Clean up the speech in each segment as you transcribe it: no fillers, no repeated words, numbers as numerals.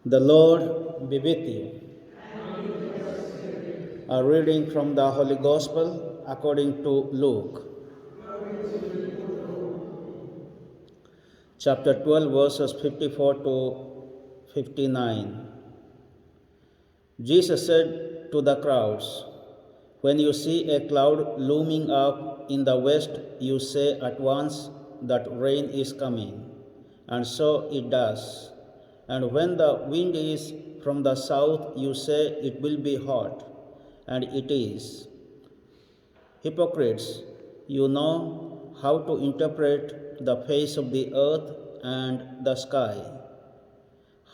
The Lord be with you. A reading from the Holy Gospel according to Luke. Chapter 12, verses 54 to 59. Jesus said to the crowds, "When you see a cloud looming up in the west, you say at once that rain is coming, and so it does. And when the wind is from the south, you say it will be hot, and it is. Hypocrites, you know how to interpret the face of the earth and the sky.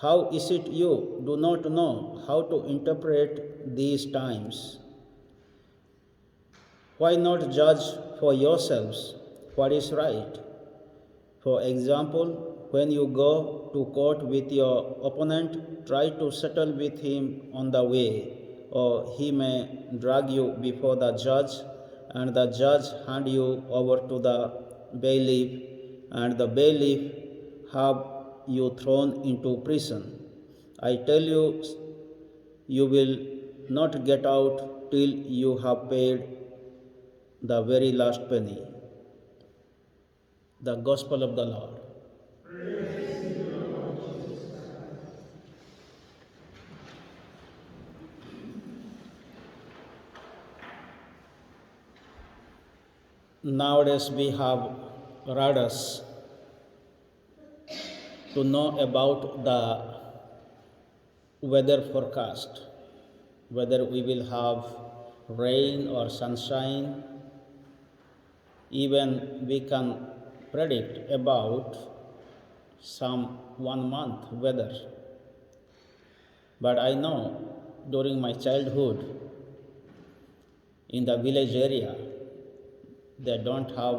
How is it you do not know how to interpret these times? Why not judge for yourselves what is right? For example, when you go to court with your opponent, try to settle with him on the way, or he may drag you before the judge, and the judge hand you over to the bailiff, and the bailiff have you thrown into prison. I tell you, you will not get out till you have paid the very last penny." The Gospel of the Lord. Nowadays we have radars to know about the weather forecast, whether we will have rain or sunshine. Even we can predict about some 1 month weather. But I know during my childhood in the village area, they don't have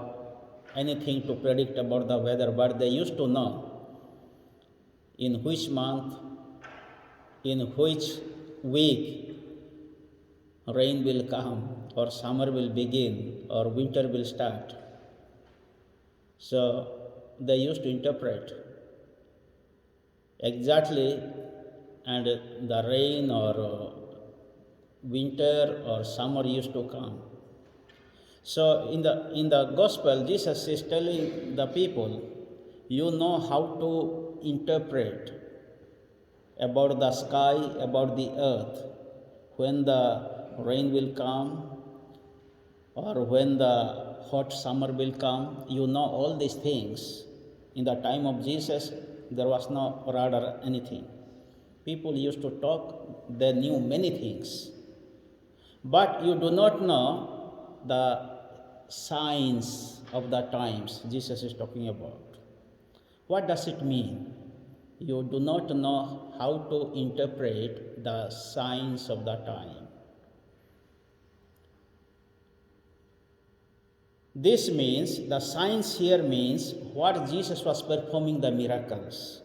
anything to predict about the weather, but they used to know in which month, in which week rain will come, or summer will begin, or winter will start. So they used to interpret exactly, and the rain or winter or summer used to come. So in the gospel, Jesus is telling the people, you know how to interpret about the sky, about the earth, when the rain will come or when the hot summer will come. You know all these things. In the time of Jesus, there was no radar, anything. People used to talk, they knew many things. But you do not know the signs of the times Jesus is talking about. What does it mean? You do not know how to interpret the signs of the time. This means, the signs here means what Jesus was performing, the miracles.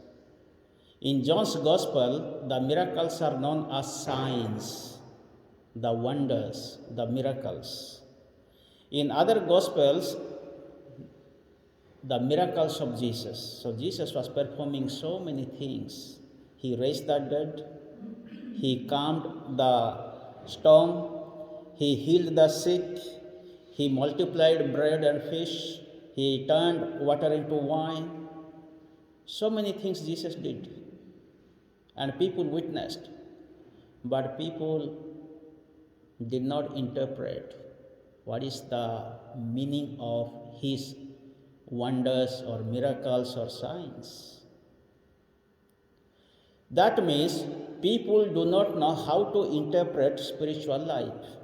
In John's Gospel, the miracles are known as signs, the wonders, the miracles. In other Gospels, the miracles of Jesus. So Jesus was performing so many things. He raised the dead, he calmed the storm, he healed the sick, he multiplied bread and fish, he turned water into wine. So many things Jesus did. And people witnessed. But people did not interpret what is the meaning of his wonders or miracles or signs. That means people do not know how to interpret spiritual life.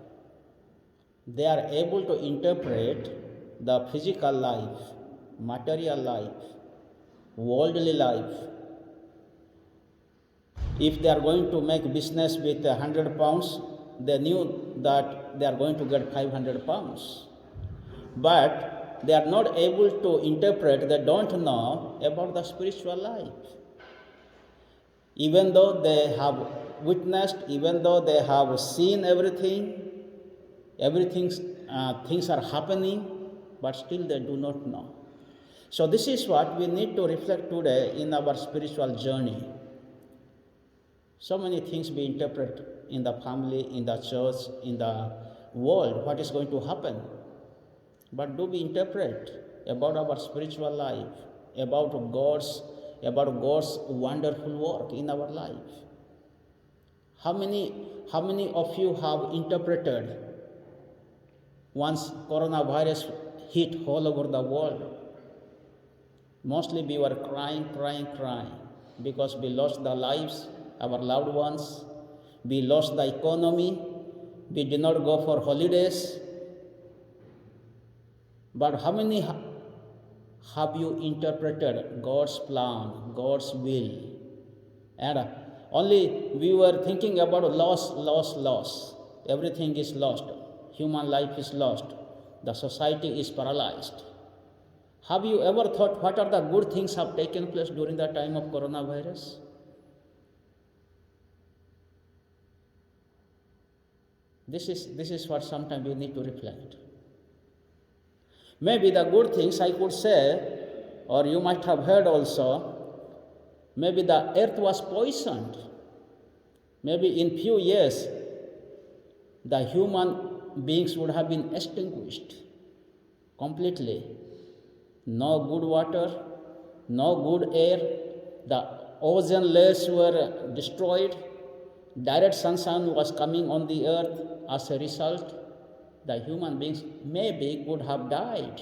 They are able to interpret the physical life, material life, worldly life. If they are going to make business with 100 pounds, they knew that they are going to get 500 pounds. But they are not able to interpret, they don't know about the spiritual life. Even though they have witnessed, even though they have seen everything, things are happening, but still they do not know. So this is what we need to reflect today in our spiritual journey. So many things we interpret in the family, in the church, in the world, what is going to happen. But do we interpret about our spiritual life, about God's wonderful work in our life? How many of you have interpreted once coronavirus hit all over the world? Mostly we were crying because we lost the lives, our loved ones, we lost the economy, we did not go for holidays. But how many have you interpreted God's plan, God's will? And only we were thinking about loss. Everything is lost. Human life is lost. The society is paralyzed. Have you ever thought what are the good things have taken place during the time of coronavirus? This is what sometimes we need to reflect. Maybe the good things I could say, or you might have heard also, maybe the earth was poisoned. Maybe in few years, the human beings would have been extinguished completely. No good water, no good air, the ozone layers were destroyed, direct sunshine was coming on the earth. As a result, the human beings maybe could have died.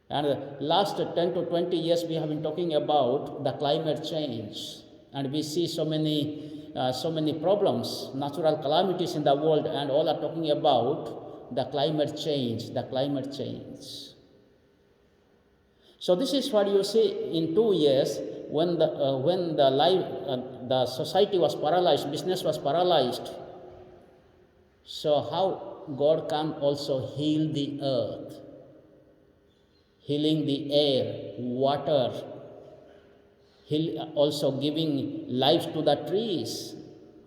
And the last 10 to 20 years we have been talking about the climate change, and we see so many problems, natural calamities in the world, and all are talking about the climate change. So this is what you see in 2 years when the society was paralyzed, business was paralyzed. So how God can also heal the earth, healing the air, water, also giving life to the trees.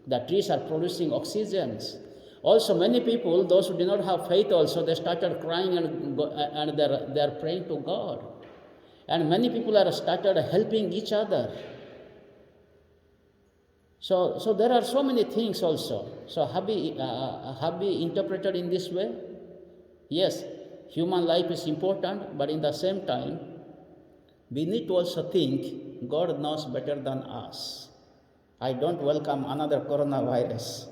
The trees are producing oxygens. Also many people, those who did not have faith also, they started crying and they're praying to God. And many people are started helping each other. So there are so many things also. So have we interpreted in this way? Yes, human life is important, but in the same time, we need to also think God knows better than us. I don't welcome another coronavirus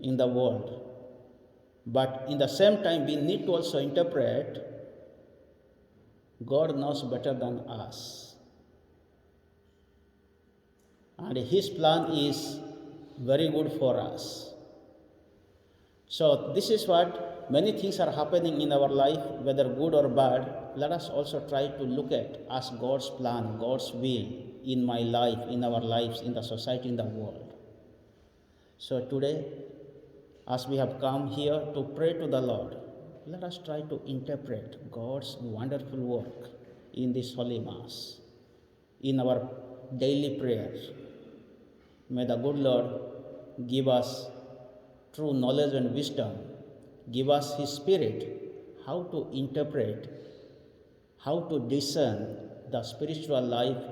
in the world. But in the same time, we need to also interpret God knows better than us. And His plan is very good for us. So this is what many things are happening in our life, whether good or bad. Let us also try to look at as God's plan, God's will in my life, in our lives, in the society, in the world. So today, as we have come here to pray to the Lord, let us try to interpret God's wonderful work in this Holy Mass, in our daily prayers. May the good Lord give us true knowledge and wisdom, give us His Spirit, how to interpret, how to discern the spiritual life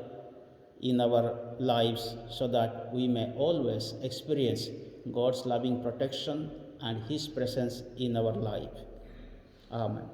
in our lives, so that we may always experience God's loving protection and His presence in our life. Amen.